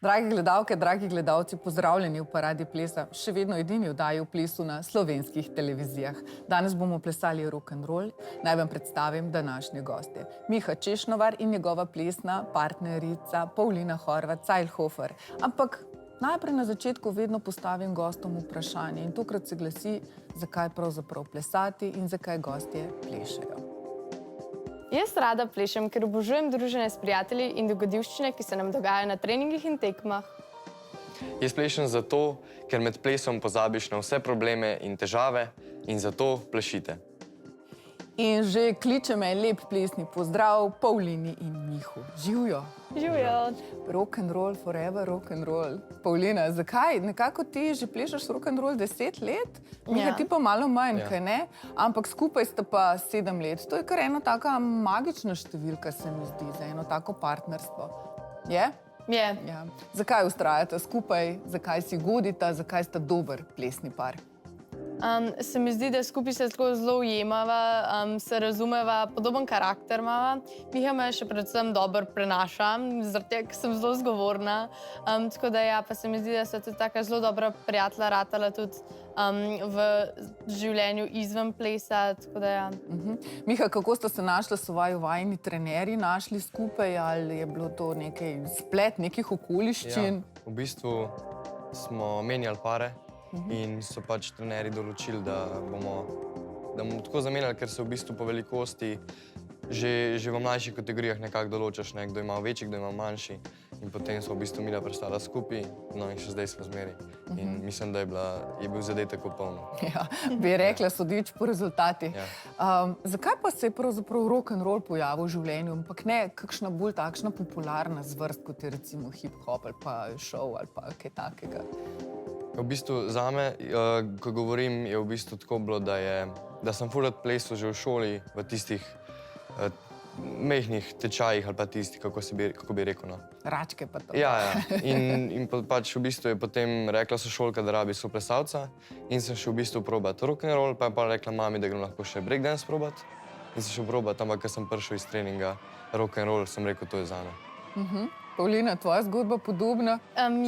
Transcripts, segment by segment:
Dragi gledalke, dragi gledalci, pozdravljeni v Paradi plesa, še vedno edini oddaji v plesu na slovenskih televizijah. Danes bomo plesali rock'n'roll. Naj vam predstavim današnje goste. Miha Češnovar in njegova plesna partnerica Pavlina Horvat-Seilhofer. Ampak najprej na začetku vedno postavim gostom vprašanje in tokrat se glasi, zakaj pravzaprav plesati in zakaj gostje plešejo. Jaz rada plešem, ker obožujem druženje s prijatelji in dogodivščine, ki se nam dogajajo na treningih in tekmah. Jaz plešem zato, ker med plesom pozabiš na vse probleme in težave in zato plešite. In že kliče me lep plesni pozdrav Pavlini in Mihu. Živjo! Živjo! Rock'n'roll forever, rock'n'roll. Pavlina, zakaj? Nekako ti že plešeš rock'n'roll 10 let? Miha, ti pa malo manj, kaj ne? Ampak skupaj sta pa 7 let. To je kar ena taka magična številka, se mi zdi, za eno tako partnerstvo. Je? Je. Ja. Zakaj vztrajata skupaj? Zakaj si godita? Zakaj sta dober plesni par? Se mi zdi, da skupaj se tako zelo ujemava, se razumeva, podoben karakter imava. Miha me še predvsem dobro prenaša, zaradi tega, ker sem zelo zgovorna. Tako da ja, pa se mi zdi, da so tudi taka zelo dobra prijatelja ratala tudi v življenju izven plesa, tako da ja. Miha, kako sta se našla, so vajini trenerji našli skupaj ali je bilo to nekaj splet nekih okoliščin? Ja, v bistvu smo menjali pare. In so pač trenerji določili, da bomo tako zamenjali, ker se v bistvu po velikosti že v mlajših kategorijah nekako določaš, kdo ima večji, kdo ima manjši. In potem smo v bistvu midva prestala skupaj, no in še zdaj smo zmeri. In mislim, da je bil zadetek popoln. Ja, bi rekla, sodeč po rezultatih. Ja. Zakaj pa se je pravzaprav rock'n'roll pojavil v življenju, ampak ne kakšna bolj takšna popularna zvrst, kot je recimo hip-hop ali pa šov ali pa kaj takega? V bistvu zame, ko govorim, je v bistvu tako bilo, da sem ful rad plesal že v šoli, v tistih majhnih tečajih ali pa tistih, kako bi rekel, no. Račke pa to. Ja. In pač v bistvu je potem rekla sošolka, da rabi soplesalca in sem šel v bistvu probat rock'n'roll, pa je pa rekla mami, da grem lahko še breakdance probat. In sem šel probat, ampak ko sem prišel iz treninga rock'n'roll, sem rekel, to je zame. Pavlina, tvoja zgodba podobna?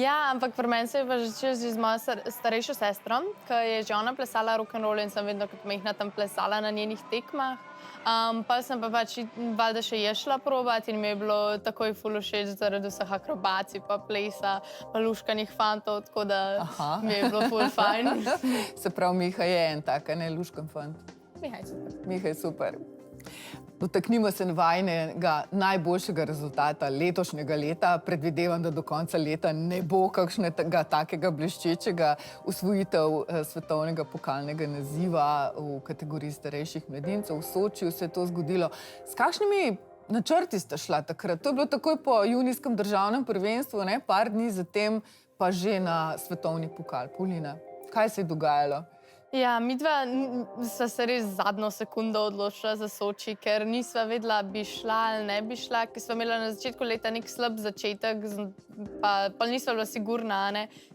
Ja, ampak pri meni se je pa začelo z mojo starejšo sestro, ki je že ona plesala rock'n'roll in sem vedno kot majhna tam plesala na njenih tekmah. Pa sem pa pač valjda še je šla probat in mi je bilo takoj ful všeč zaradi vseh akrobacij pa plesa, pa luškanih fantov, tako da mi je bilo ful fajn. Se pravi, Miha je en tak, ne luškan fant. Miha je super. Miha je super. Dotaknimo se vajinega najboljšega rezultata letošnjega leta. Predvidevam, da do konca leta ne bo kakšnega takega bleščečega osvojitev svetovnega pokalnega naziva v kategoriji starejših mladincev. V Sočiju se je to zgodilo. S kakšnimi načrti ste šla takrat? To je bilo takoj po junijskem državnem prvenstvu, ne? Par dni zatem pa že na svetovni pokal. Pavlina, kaj se je dogajalo? Ja, midva sva se res zadnjo sekundo odločila za Soči, ker nisva vedela, bi šla ali ne bi šla, ker sva imela na začetku leta nek slab začetek, pa nisva bila sigurna,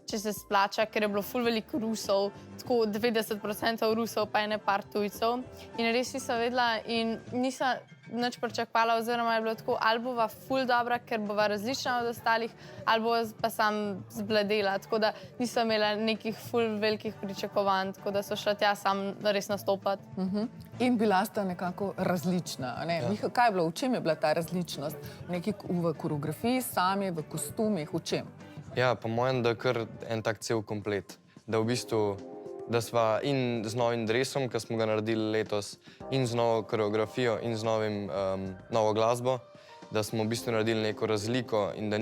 če se splača, ker je bilo ful veliko Rusov, tako 90% Rusov pa ene par tujcev. In res nisva vedela in nisva nič pričakovala, oziroma je bilo tako, ali bova ful dobra, ker bova različna od ostalih, ali bova pa sam zbledela, tako da nisva imela nekih ful velikih pričakovanj, tako da so šla tja sam res nastopati. In bila sta nekako različna, ne? Ja. Miha, kaj je bilo? V čem je bila ta različnost? V koreografiji, sami, v kostumih, v čem? Ja, po mojem, da je kar en tak cel komplet. Da v bistvu da sva in z novim dresom, ki smo ga naredili letos, in z novo koreografijo, in z novo glasbo, da smo v bistvu naredili neko razliko in da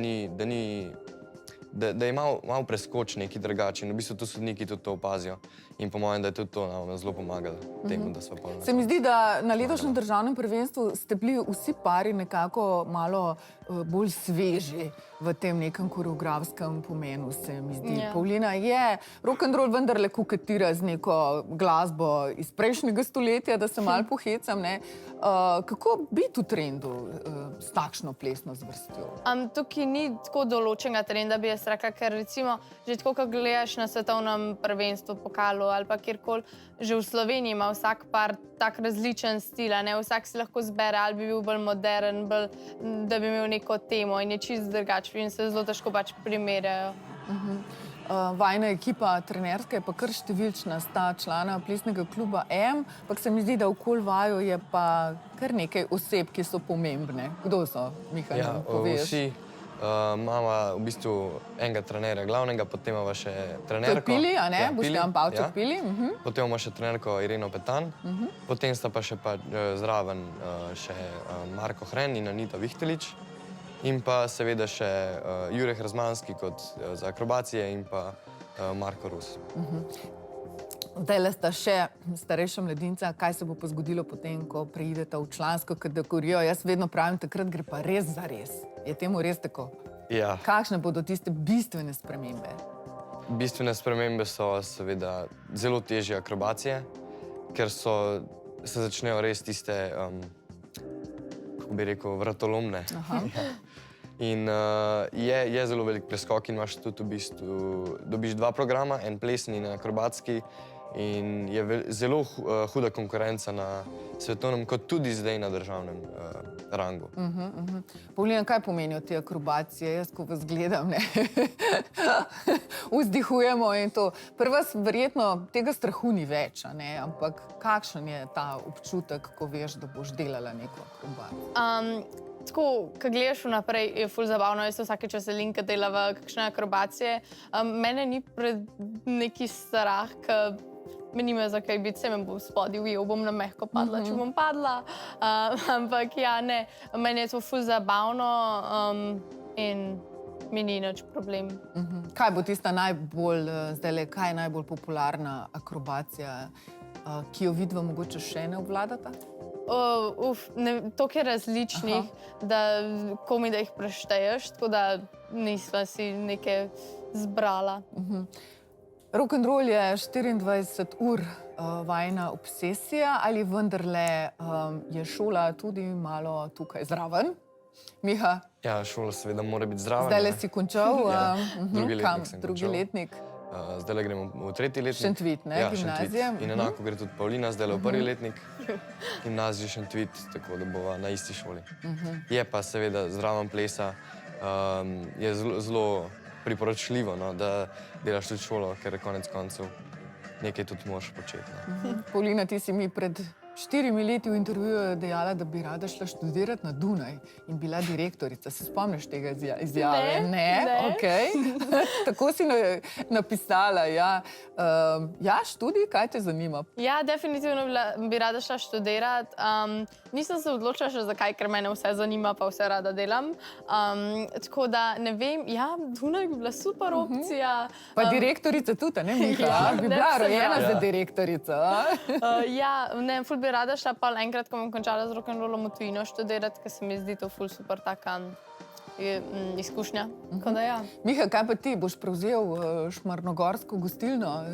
je malo preskoč neki drugačen. In v bistvu tu sodniki tudi to opazijo. In po mojem, da je tudi to nam zelo pomagalo temu, da sva pa... Se mi zdi, da na letošnjem državnem prvenstvu ste bili vsi pari nekako malo bolj sveži v tem nekem koreografskem pomenu, se mi zdi. Ja. Pavlina, je rock'n'roll vendarle koketira z neko glasbo iz prejšnjega stoletja, da se malo pohecam, ne? Kako biti v trendu s takšno plesno zvrstjo? Tukaj ni tako določenega trenda, bi jaz rekla, ker recimo že tako, ko gledaš na svetovnem prvenstvu, pokalu ali pa kjerkoli, že v Sloveniji ima vsak par tak različen stil, vsak si lahko zbere, ali bi bil bolj modern, da bi imel neko temo in je čisto drugače pač in se zelo težko pač primerjajo. Vajna ekipa trenerska je pa kar številčna, sta člana plesnega kluba M, ampak se mi zdi, da okoli vaju je pa kar nekaj oseb, ki so pomembne. Kdo so, Miha, nam poveš? Vsi imamo v bistvu enega trenerja glavnega, potem imamo še To je trenerko. Pili, a ne? Ja, Boštjan Pavček Pili. Potem imamo še trenerko Ireno Petan, potem sta pa še zraven še Marko Hren in Anita Vihtelič. In pa seveda še Jure Hrzmanski kot za akrobacije in pa Marko Rus. Zdaj sta še starejša mladinca. Kaj se bo pa zgodilo potem, ko preideta v člansko kategorijo? Jaz vedno pravim, takrat gre pa res za res. Je temu res tako? Ja, Kakšne bodo tiste bistvene spremembe? bistvene spremembe so seveda zelo težje akrobacije, ker se začnejo res tiste, kako bi rekel, vratolomne. In je zelo velik preskok in imaš tudi v bistvu, dobiš dva programa, en plesni in en akrobatski. In je zelo huda konkurenca na svetovnem, kot tudi zdaj na državnem rangu. Pavlina, kaj pomenijo te akrobacije? Jaz, ko vas gledam, ne, vzdihujemo in to. Pri vas verjetno tega strahu ni več, a ne? Ampak kakšen je ta občutek, ko veš, da boš delala neko akrobacijo? Tako, ko gledaš vnaprej, je ful zabavno. Jaz se vsakeč veselim, ko delam kakšne akrobacije. Mene ni pred neki strah, ker me nima za kaj biti, se me bo spodaj ujel, bom na mehko padla, če bom padla. Ampak ja, ne, meni je to ful zabavno in mi ni nič problem. Kaj bo tista najbolj, zdajle, kaj je najbolj popularna akrobacija, ki jo vidva mogoče še ne obvladata? Toliko je različnih, da komi da jih prešteješ, tako da nisva si neke zbrala. Rock'n'roll je 24 ur vajna obsesija, ali vendarle je šola tudi malo tukaj zraven? Miha, Ja, šola seveda mora biti zraven. zdajle ne. si končal, Drugi kam? letnik sem Drugi končal. letnik. Zdajle gremo v tretji letnik. Šentvid, ne, Ja, gimnazija. Šentvid. In enako gre tudi Pavlina, zdajle v prvi letnik. Gimnazija Šentvid, tako da bova na isti šoli. Je pa seveda zraven plesa, je zelo priporočljivo, no, da delaš tudi šolo, ker konec koncev nekaj tudi moraš početi. Ne. Pavlina, ti si mi pred 4 leti v intervjuju dejala, da bi rada šla študirati na Dunaj in bila direktorica. Se spomniš tega izjave? Ne. Okej. Tako si napisala, ja. Ja, študij, kaj te zanima? Ja, definitivno bi rada šla študirati. Nisem se odločila še zakaj, ker mene vse zanima, pa vse rada delam. Tako da ne vem, ja, Dunaj bi bila super opcija. Pa direktorica tudi, ne, Miha? Ja, Bi ne, bila sem rojena rada. za direktorico. A? Ja, ne, ful bi rada šla pa enkrat, ko bom končala z rock'n'rollom v tujino študirati, ker se mi zdi to ful super taka izkušnja. Tako da ja. Miha, kaj pa ti? Boš prevzel šmarnogorsko gostilno?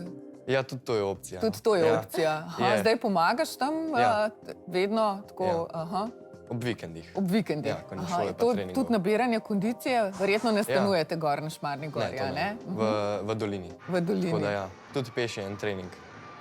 Ja, tudi to je opcija. Tudi to je Ja. opcija. Aha, Je. zdaj pomagaš tam Ja. vedno tako, Ja. aha, Ob vikendih. ob vikendih. Ja, ko ni Aha, šole je pa to treningov. tudi nabiranje kondicije? Verjetno ne stanujete gor na Šmarni gori, to a ne? V dolini. V dolini. Tako da ja, tudi peš je en trening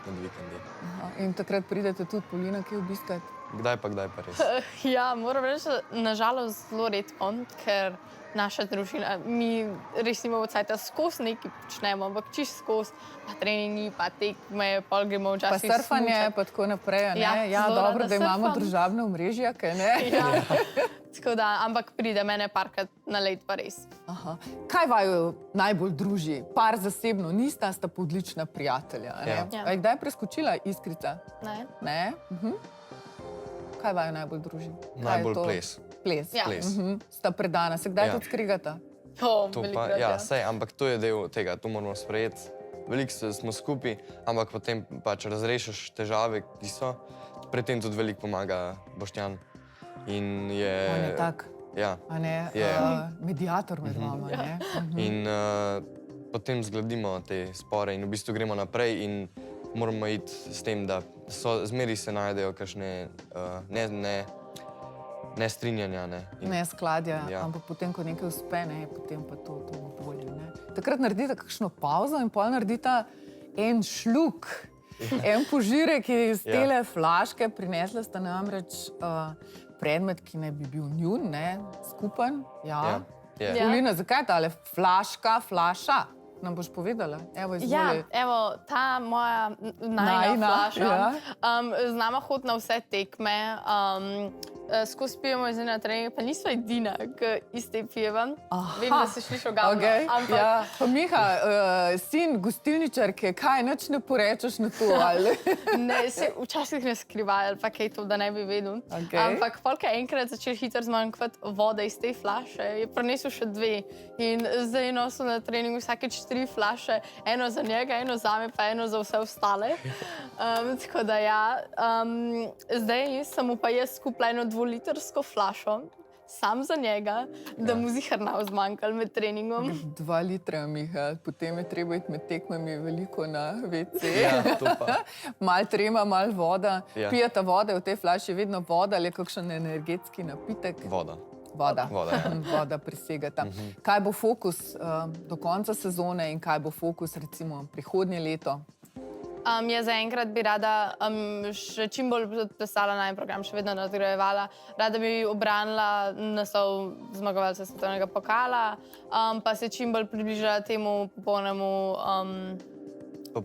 med vikendi. Aha, in takrat pridete tudi Pavlina, ki obiskati. Kdaj pa res. Ja, moram reči, da nažalost zelo redko, ker naša družina, mi res nimamo cajta, skozi nekaj počnemo, ampak čist skozi, pa treningi, pa tekme, pol gremo Pa včasih surfanje, smučat. pa tako naprej, a ne? Ja, Ja, zelo dobro, rada da imamo surfam. družabna omrežja, kaj ne? Ja. Tako da, ampak pride mene parkrat na let, pa res. Aha. Kaj vaju najbolj druži? Par zasebno nista, sta pa odlična prijatelja, a ne? Ja. Ja. A je kdaj preskočila Iskrica? Ne? Ne? Kaj vaju najbolj druži? Kaj je Najbolj to? ples. Ples. Ja. Ples. Sta predana, se kdaj Ja. tudi skrigata? To, To pa, velikokrat, ja, sej, ampak to je del tega, to moramo sprejeti. Veliko smo skupaj, ampak potem pač razrešiš težave, ki so. Pri tem tudi veliko pomaga Boštjan. In je... On je tak, Ja. a ne, Je. mediator med vama, ne? In potem zgladimo te spore in v bistvu gremo naprej in moramo iti s tem, da zmeri se najdejo kakšne nestrinjanja. Ne. In, Ne skladja, Ja. ampak potem, ko nekaj uspe, ne, potem pa to bolje. Ne. Takrat naredite kakšno pauzo in pol naredite en šluk, en požirek iz Ja. tele flaške. Prinesla sta namreč predmet, ki naj bi bil njun, ne, skupen. Ja. Ja. Je. Ja. Polina, zakaj tale flaša? Nam boš povedala? Evo, izvoli. Ja, evo, ta moja najna Najina, flaša. ja. Z nama hodi na vse tekme, skozi pijemo iz ena treninga, pa nismo edina, ki iz te pijeva. Vem, da si šliš v gavno, Okay. ampak Ja. Pa Miha, sin gostilničarke, kaj nič ne porečeš na to? Ali? ne, se včasih ne skrivajo, pa kaj to, da ne bi vedel. Okej. Ampak polk je enkrat začel hitro zmanjkati vode iz te flaše, je prinesel še 2 in zdaj nosil na treningu vsakeč 3 flaše, eno za njega, eno za me, pa eno za vse ostale. Tako da ja, zdaj sem mu pa jaz skupila eno 2-litrsko flašo, sam za njega, da mu zihar ne bo zmanjkalo med treningom. 2 litra, Miha, potem je treba iti med tekmami veliko na WC. Ja, to pa. Mal trema, mal voda. Ja. Pijete vode, v tej flaši je vedno voda ali je kakšen energetski napitek? Voda. Voda. Voda, ja. Voda presegata. Kaj bo fokus do konca sezone in kaj bo fokus recimo prihodnje leto? Jaz zaenkrat bi rada še čim bolj plesala na en program, še vedno nadgrajevala. Rada bi obranila naslov zmagovalca svetovnega pokala, pa se čim bolj približala temu popolnemu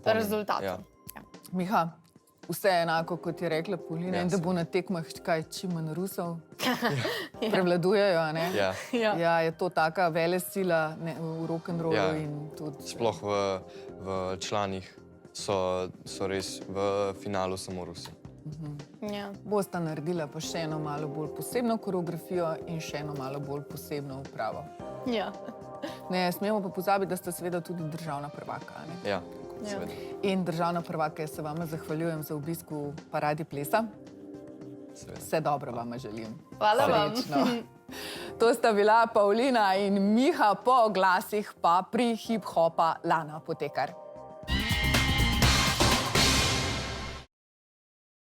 rezultatu. Ja. Ja. Miha, vse je enako, kot je rekla Polina, Ja, in da bo na tekmah kaj čim manj Rusov. Prevladujejo, a ne? Ja. Ja. Ja, je to taka velesila v rock'n'rollu Ja. in tudi... Sploh v članih so res v finalu samo Rusi. Ja. Bosta naredila pa še eno malo bolj posebno koreografijo in še eno malo bolj posebno upravo. Ja. Ne smemo pa pozabiti, da sta seveda tudi državna prvaka. Ne? Ja, Ja. seveda. In državna prvaka, se vama zahvaljujem za obisk v Paradi plesa. Seveda. Vse dobro vama želim. Hvala vam. Srečno. To sta bila Paulina in Miha, po glasih pa pri hip-hopa Lana Potekar.